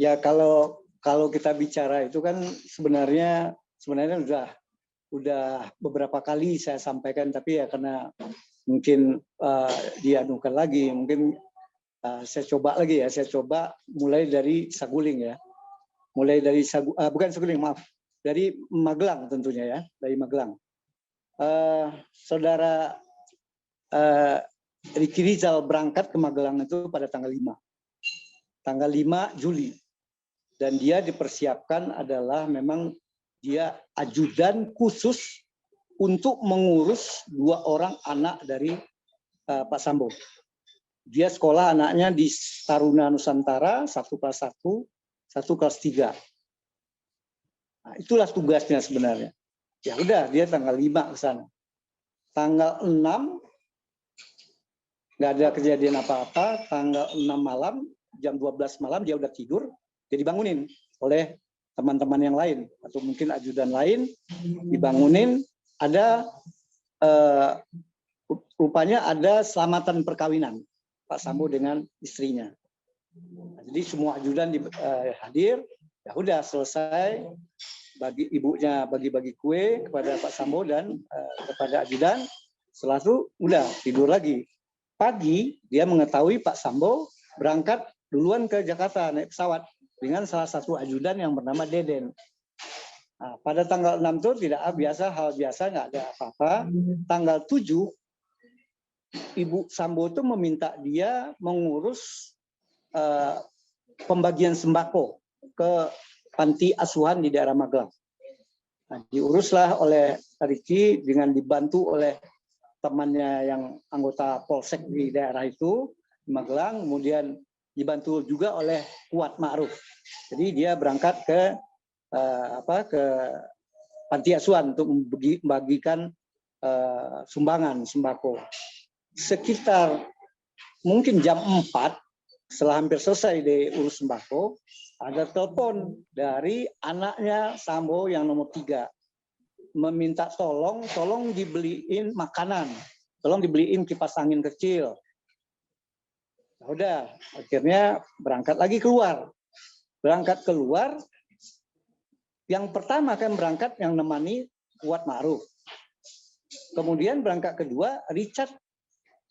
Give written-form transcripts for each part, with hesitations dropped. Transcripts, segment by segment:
Ya kalau kita bicara itu kan sebenarnya udah beberapa kali saya sampaikan, tapi ya karena mungkin dianukan lagi, mungkin saya coba lagi ya. Saya coba mulai dari Saguling ya, mulai dari bukan Saguling, maaf, dari Magelang tentunya ya, dari Magelang. Saudara Riki Rizal berangkat ke Magelang itu pada tanggal 5 Juli. Dan dia dipersiapkan adalah memang dia ajudan khusus untuk mengurus 2 orang anak dari Pak Sambo. Dia sekolah anaknya di Taruna Nusantara, satu kelas 1, satu kelas 3. Nah, itulah tugasnya sebenarnya. Ya udah, dia tanggal 5 ke sana. Tanggal 6 nggak ada kejadian apa-apa. Tanggal 6 malam, jam 12 malam dia udah tidur. Dia dibangunin oleh teman-teman yang lain atau mungkin ajudan lain, dibangunin. Ada rupanya ada selamatan perkawinan Pak Sambo dengan istrinya. Jadi semua ajudan hadir. Ya udah selesai, bagi ibunya bagi-bagi kue kepada Pak Sambo dan kepada ajudan. Setelah itu udah tidur lagi. Pagi dia mengetahui Pak Sambo berangkat duluan ke Jakarta naik pesawat dengan salah satu ajudan yang bernama Deden. Nah, pada tanggal 6 itu tidak biasa, hal biasa, nggak ada apa-apa. Tanggal 7 Ibu Sambo itu meminta dia mengurus pembagian sembako ke panti asuhan di daerah Magelang. Nah, diuruslah oleh Riki dengan dibantu oleh temannya yang anggota Polsek di daerah itu di Magelang, kemudian dibantu juga oleh Kuat Ma'ruf. Jadi dia berangkat ke panti asuhan untuk membagikan sumbangan sembako. Sekitar mungkin jam 4 setelah hampir selesai diurus sembako, ada telepon dari anaknya Sambo yang nomor 3 meminta tolong dibeliin makanan, tolong dibeliin kipas angin kecil. Nah, udah, akhirnya berangkat lagi keluar. Berangkat keluar, yang pertama kan berangkat yang nemani Kuat Ma'ruf. Kemudian berangkat kedua, Richard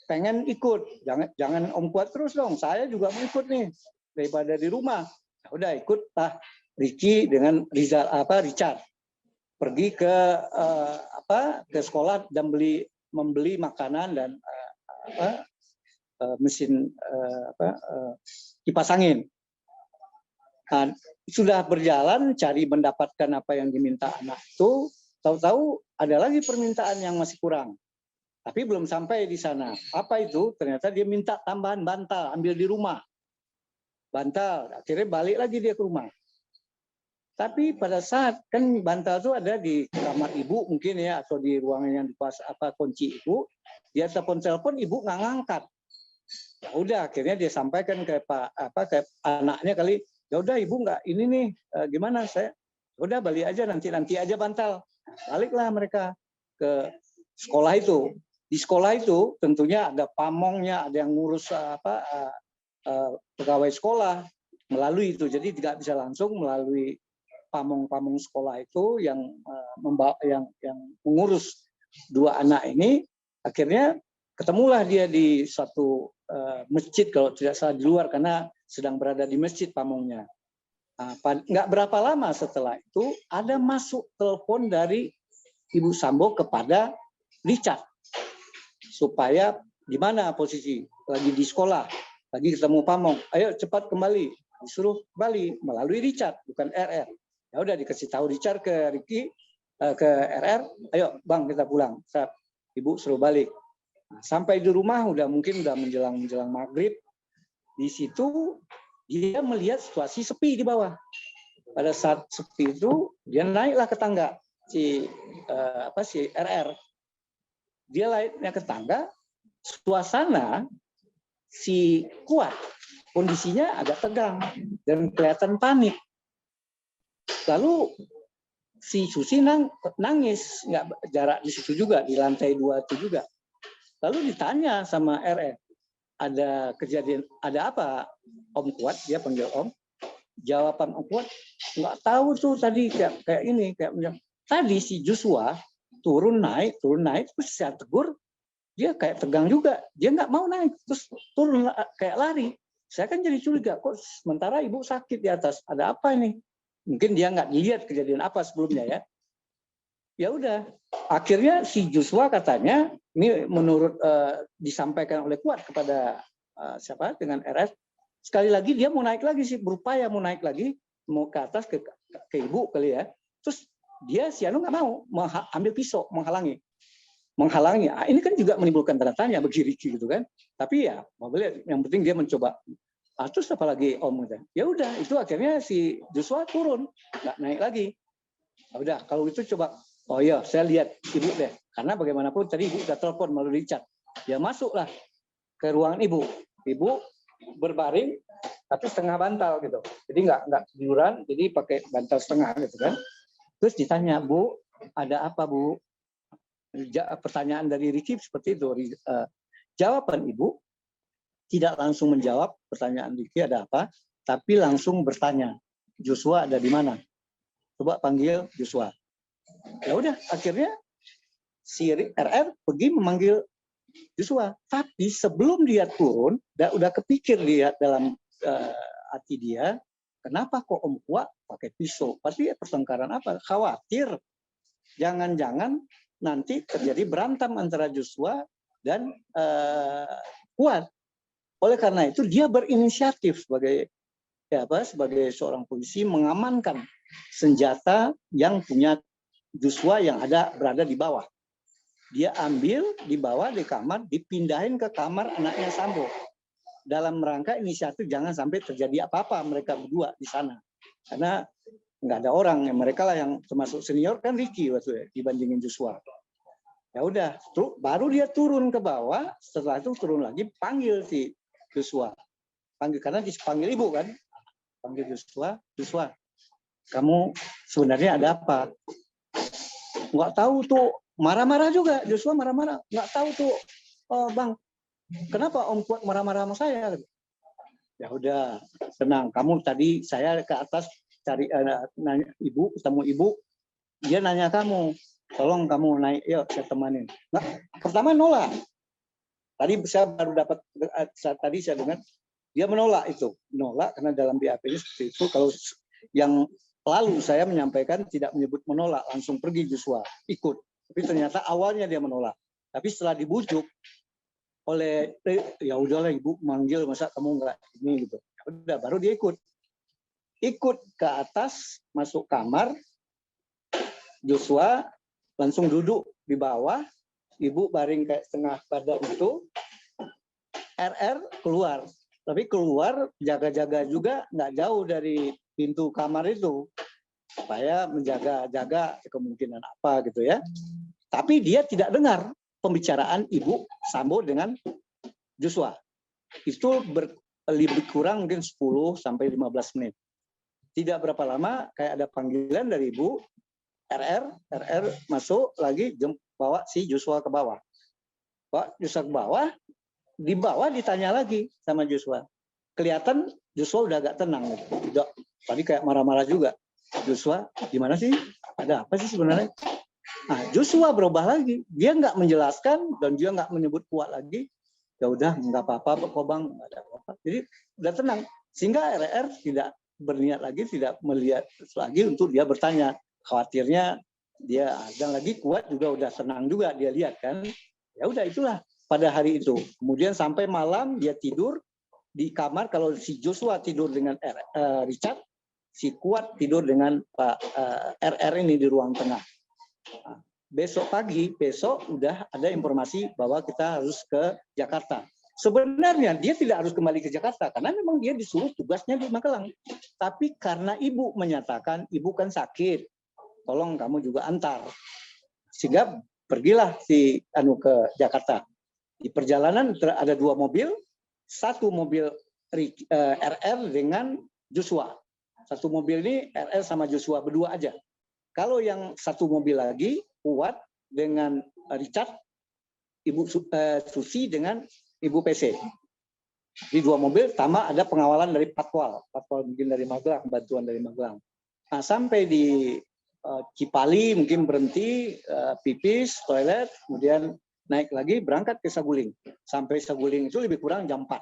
pengen ikut. Jangan Om Kuat terus dong, saya juga mau ikut nih daripada di rumah. Nah, udah ikut Ricky dengan Richard pergi ke sekolah dan membeli makanan dan mesin kipas angin. Nah, sudah berjalan cari mendapatkan apa yang diminta anak itu, tahu-tahu ada lagi permintaan yang masih kurang. Tapi belum sampai di sana. Apa itu? Ternyata dia minta tambahan bantal, ambil di rumah. Bantal, akhirnya balik lagi dia ke rumah. Tapi pada saat kan bantal itu ada di kamar ibu mungkin ya, atau di ruangan yang dipas kunci ibu, dia telepon ibu nggak ngangkat. Ya udah, akhirnya dia sampaikan ke ke anaknya kali, ya udah ibu nggak ini nih gimana saya, udah balik aja nanti aja bantal. Baliklah mereka ke sekolah itu. Di sekolah itu tentunya ada pamongnya, ada yang ngurus pegawai sekolah melalui itu, jadi tidak bisa langsung melalui pamong sekolah itu yang mengurus 2 anak ini. Akhirnya ketemulah dia di suatu masjid kalau tidak salah di luar, karena sedang berada di masjid pamongnya. Nah, nggak berapa lama setelah itu ada masuk telepon dari Ibu Sambo kepada Richard supaya gimana posisi, lagi di sekolah, lagi ketemu pamong, ayo cepat kembali, disuruh kembali melalui Richard bukan RR. Ya udah dikasih tahu Richard ke Ricky, ke RR, ayo bang kita pulang. Ibu suruh balik. Nah, sampai di rumah mungkin udah menjelang maghrib. Di situ dia melihat situasi sepi di bawah. Pada saat sepi itu dia naiklah ke tangga si RR. Dia naiknya ke tangga, suasana si Kuat kondisinya agak tegang dan kelihatan panik. Lalu si Susi nangis, nggak jarak di situ juga, di lantai 2 itu juga. Lalu ditanya sama RR, ada kejadian, ada apa Om Kuat, dia panggil Om. jawaban Om Kuat, nggak tahu tuh tadi kayak ini, kayak tadi si Joshua turun naik, terus saya tegur, dia kayak tegang juga, dia nggak mau naik, terus turun kayak lari. Saya kan jadi curiga, kok sementara ibu sakit di atas, ada apa ini? Mungkin dia nggak lihat kejadian apa sebelumnya ya. Ya udah, akhirnya si Joshua katanya, ini menurut disampaikan oleh Kuat kepada siapa dengan RS, sekali lagi dia mau naik lagi sih, berupaya mau naik lagi, mau ke atas ke ibu kali ya. Terus dia si Anu nggak mau, ambil pisau menghalangi. Ini kan juga menimbulkan tanda tanya bagi Ricky gitu kan. Tapi ya yang penting dia mencoba. Terus apalagi Om gitu. Ya udah, itu akhirnya si Joshua turun, nggak naik lagi. Ya udah, kalau itu coba, oh iya saya lihat ibu deh, karena bagaimanapun tadi ibu udah telepon melalui chat. Ya masuklah ke ruangan ibu. Ibu berbaring tapi setengah bantal gitu. Jadi nggak tiduran, jadi pakai bantal setengah gitu kan. Terus ditanya, Bu, ada apa Bu? Pertanyaan dari Ricky seperti itu. Jawaban ibu tidak langsung menjawab pertanyaan Ricky ada apa, tapi langsung bertanya, Joshua ada di mana? Coba panggil Joshua. Ya udah, akhirnya si RR pergi memanggil Joshua. Tapi sebelum dia turun, udah kepikir dia dalam hati dia, kenapa kok Om Kuat pakai pisau? Pasti pertengkaran apa? Khawatir jangan-jangan nanti terjadi berantem antara Joshua dan Kuat. Oleh karena itu dia berinisiatif sebagai seorang polisi mengamankan senjata yang punya Joshua yang berada di bawah. Dia ambil, dibawa di kamar, dipindahin ke kamar anaknya Sambo. Dalam rangka inisiatif jangan sampai terjadi apa-apa mereka berdua di sana. Karena nggak ada orang, mereka lah yang termasuk senior kan Ricky waktu dibandingin Joshua. Ya udah, baru dia turun ke bawah, setelah itu turun lagi panggil si Joshua. Karena dipanggil ibu kan. Panggil Joshua, kamu sebenarnya ada apa? Nggak tahu tuh, marah-marah juga. Joshua marah-marah, nggak tahu tuh, oh Bang, kenapa Om Kuat marah-marah sama saya? Ya udah, tenang. Kamu tadi saya ke atas cari nanya ibu, ketemu ibu, dia nanya kamu, tolong kamu naik, yuk saya temanin. Nah, pertama nolak. Tadi saya baru dapat, tadi saya dengar dia menolak karena dalam BAP-nya seperti itu. Kalau yang lalu saya menyampaikan tidak menyebut menolak, langsung pergi Joshua ikut. Tapi ternyata awalnya dia menolak. Tapi setelah dibujuk oleh ya udahlah ibu manggil, masa kamu nggak ini gitu. Ya udah, baru dia ikut ke atas, masuk kamar. Joshua langsung duduk di bawah, ibu baring kayak setengah badan itu. RR keluar. Tapi keluar jaga-jaga juga nggak jauh dari pintu kamar itu supaya menjaga-jaga kemungkinan apa gitu ya. Tapi dia tidak dengar pembicaraan ibu Sambo dengan Joshua. Itu lebih kurang mungkin 10 sampai 15 menit. Tidak berapa lama kayak ada panggilan dari ibu RR masuk lagi, bawa si Joshua ke bawah. Bawa Joshua ke bawah, di bawah ditanya lagi sama Joshua. Kelihatan Joshua udah agak tenang. Udah, tadi kayak marah-marah juga. Joshua, gimana sih? Ada apa sih sebenarnya? Nah, Joshua berubah lagi. Dia nggak menjelaskan dan dia nggak menyebut Kuat lagi. Ya udah, nggak apa-apa kok Bang, nggak ada apa-apa. Jadi udah tenang. Sehingga RR tidak berniat lagi, tidak melihat lagi untuk dia bertanya. Khawatirnya dia, dan lagi Kuat juga udah tenang juga dia lihat kan. Ya udah, itulah pada hari itu. Kemudian sampai malam dia tidur di kamar. Kalau si Joshua tidur dengan Richard, si Kuat tidur dengan Pak RR ini di ruang tengah. Nah, besok udah ada informasi bahwa kita harus ke Jakarta. Sebenarnya dia tidak harus kembali ke Jakarta karena memang dia disuruh tugasnya di Magelang. Tapi karena ibu menyatakan ibu kan sakit, tolong kamu juga antar. Sehingga pergilah si Anu ke Jakarta. Di perjalanan ada 2 mobil, satu mobil RR dengan Joshua. Satu mobil ini RR sama Joshua berdua aja. Kalau yang satu mobil lagi Kuat dengan Richard, Ibu Susi dengan Ibu PC. Di 2 mobil, tambah ada pengawalan dari Patwal mungkin dari Magelang, bantuan dari Magelang. Nah, sampai di Cipali mungkin berhenti, pipis, toilet, kemudian naik lagi berangkat ke Saguling. Sampai Saguling itu lebih kurang jam 4.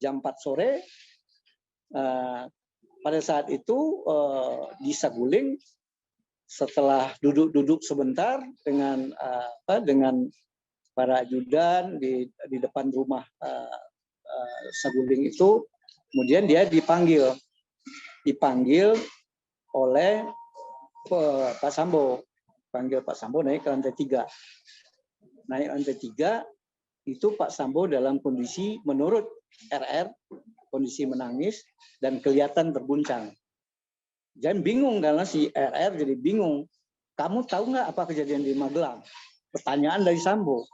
Jam 4 sore, pada saat itu di Saguling, setelah duduk-duduk sebentar dengan para ajudan di depan rumah Saguling itu, kemudian dia dipanggil oleh Pak Sambo. Panggil Pak Sambo naik ke lantai 3. Naik lantai 3 itu Pak Sambo dalam kondisi menurut RR kondisi menangis dan kelihatan terguncang. Jadi bingung karena si RR jadi bingung. Kamu tahu nggak apa kejadian di Magelang? Pertanyaan dari Sambo.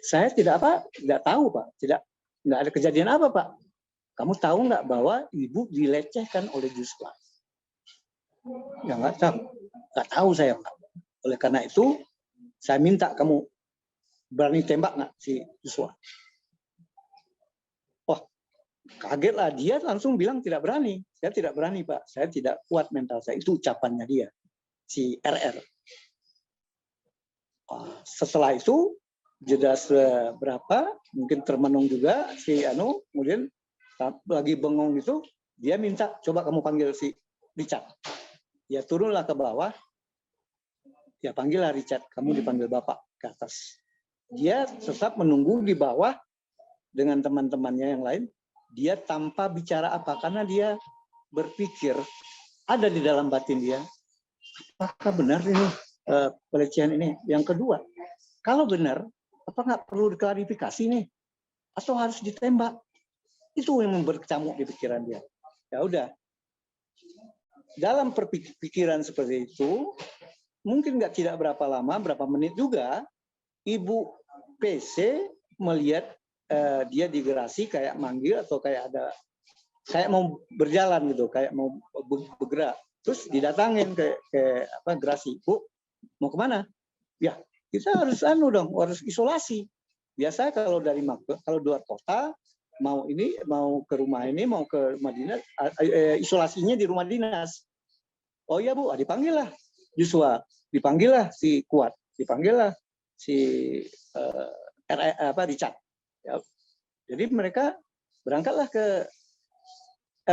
Saya tidak tahu Pak. Nggak ada kejadian apa Pak. Kamu tahu nggak bahwa ibu dilecehkan oleh Joshua? Ya nggak tahu saya Pak. Oleh karena itu saya minta kamu berani tembak nggak si Joshua? Wah, kagetlah dia langsung bilang tidak berani. Saya tidak berani Pak. Saya tidak kuat mental saya. Itu ucapannya dia, si RR. Setelah itu jeda seberapa, mungkin termenung juga si kemudian lagi bengong itu, dia minta coba kamu panggil si Richard. Ya turunlah ke bawah, ya panggillah Richard, kamu dipanggil Bapak ke atas. Dia tetap menunggu di bawah dengan teman-temannya yang lain, dia tanpa bicara apa, karena dia berpikir, ada di dalam batin dia, apakah benar ini pelecehan ini? Yang kedua, kalau benar, apa nggak perlu diklarifikasi nih? Atau harus ditembak? Itu yang berkecamuk di pikiran dia. Ya udah. Dalam pikiran seperti itu, mungkin tidak berapa lama, berapa menit juga, Ibu PC melihat dia digerasi kayak manggil atau kayak mau berjalan gitu, kayak mau bergerak. Terus didatangin ke gerasi, Bu, mau kemana? Ya, kita harus harus isolasi. Biasa kalau luar kota, mau ke rumah ini, mau ke rumah dinas, isolasinya di rumah dinas. Oh iya Bu, dipanggil lah Joshua, dipanggil lah si Kuat, dipanggil lah si Richard. Ya. Jadi mereka berangkatlah ke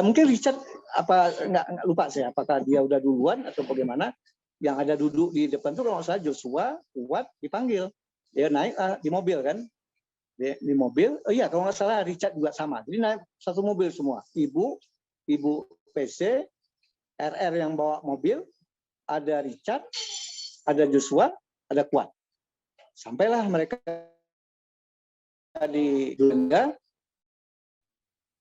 mungkin Richard nggak lupa saya, apakah dia udah duluan atau bagaimana. Yang ada duduk di depan itu kalau nggak salah Joshua, Kuat dipanggil, dia naik di mobil kan, di mobil. Oh iya kalau nggak salah Richard juga sama, jadi naik satu mobil semua, ibu PC, RR yang bawa mobil, ada Richard, ada Joshua, ada Kuat. Sampailah mereka di Durenga.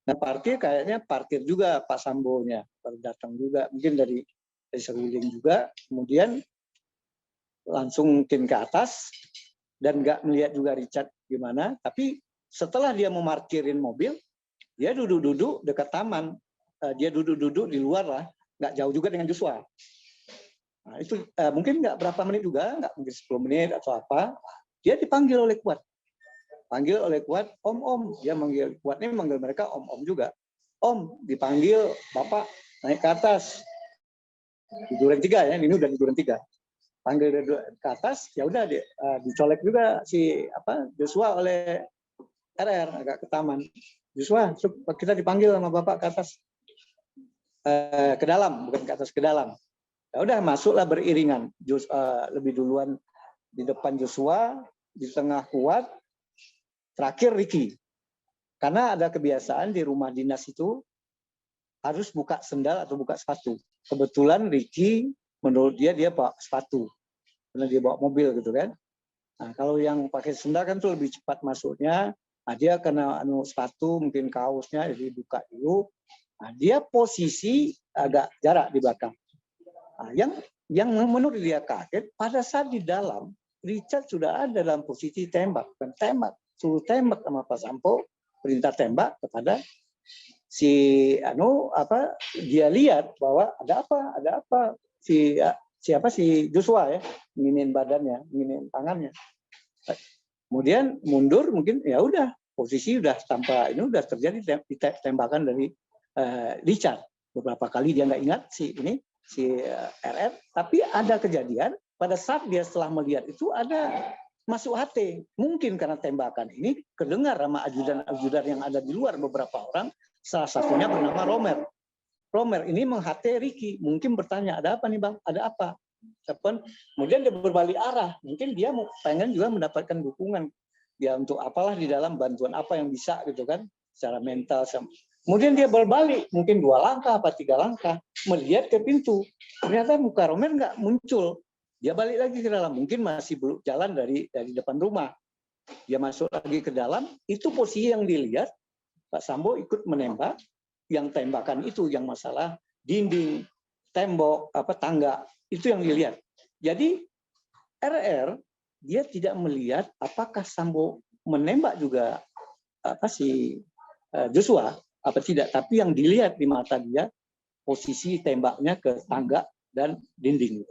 Nah, parkir juga Pak Sambonya, datang juga mungkin dari Saguling juga, kemudian langsung mungkin ke atas dan nggak melihat juga Richard gimana. Tapi setelah dia memarkirin mobil, dia duduk-duduk dekat taman, dia duduk-duduk di luar lah, nggak jauh juga dengan Joshua. Nah, itu mungkin nggak berapa menit juga, nggak mungkin 10 menit atau apa, dia dipanggil oleh Kuat. Panggil oleh Kuat, Om. Dia manggil Kuat ini, manggil mereka Om juga. Om, dipanggil Bapak naik ke atas. Di Duren 3 ya, ini udah di Duren 3. Panggil ke atas, ya udah dicolek juga si Joshua oleh RR agak ke taman. Joshua, kita dipanggil sama Bapak ke atas. Ke dalam, bukan ke atas, ke dalam. Ya udah masuklah beriringan. Lebih duluan di depan Joshua, di tengah Kuat, terakhir Ricky. Karena ada kebiasaan di rumah dinas itu harus buka sendal atau buka sepatu. Kebetulan Ricky menurut dia bawa sepatu. Karena dia bawa mobil gitu kan. Nah, kalau yang pakai sendal kan tuh lebih cepat masuknya. Nah, dia kena sepatu, mungkin kaosnya jadi buka dulu. Nah, dia posisi agak jarak di belakang. Nah, yang menurut dia kaget pada saat di dalam Richard sudah ada dalam posisi tembak, bukan tembak, suruh tembak sama Pak Sambo, perintah tembak kepada si dia lihat bahwa ada apa si Joshua ya, nginin badannya, nginin tangannya. Kemudian mundur mungkin ya udah posisi udah tanpa ini udah terjadi tembakan dari Richard. Beberapa kali dia nggak ingat si RR, tapi ada kejadian pada saat dia setelah melihat itu ada masuk HT. Mungkin karena tembakan ini kedengar sama ajudan-ajudan yang ada di luar beberapa orang, salah satunya bernama Romer. Romer ini meng-HT Ricky, mungkin bertanya, ada apa nih Bang? Ada apa? Kemudian dia berbalik arah, mungkin dia pengen juga mendapatkan dukungan ya untuk apalah di dalam bantuan apa yang bisa gitu kan, secara mental. Kemudian dia berbalik, mungkin 2 langkah apa 3 langkah, melihat ke pintu. Ternyata muka Romer nggak muncul. Dia balik lagi ke dalam, mungkin masih belum jalan dari depan rumah. Dia masuk lagi ke dalam, itu posisi yang dilihat, Pak Sambo ikut menembak, yang tembakan itu, yang masalah dinding, tembok, tangga, itu yang dilihat. Jadi RR, dia tidak melihat apakah Sambo menembak juga si Joshua, apa tidak, tapi yang dilihat di mata dia posisi tembaknya ke tangga dan dinding.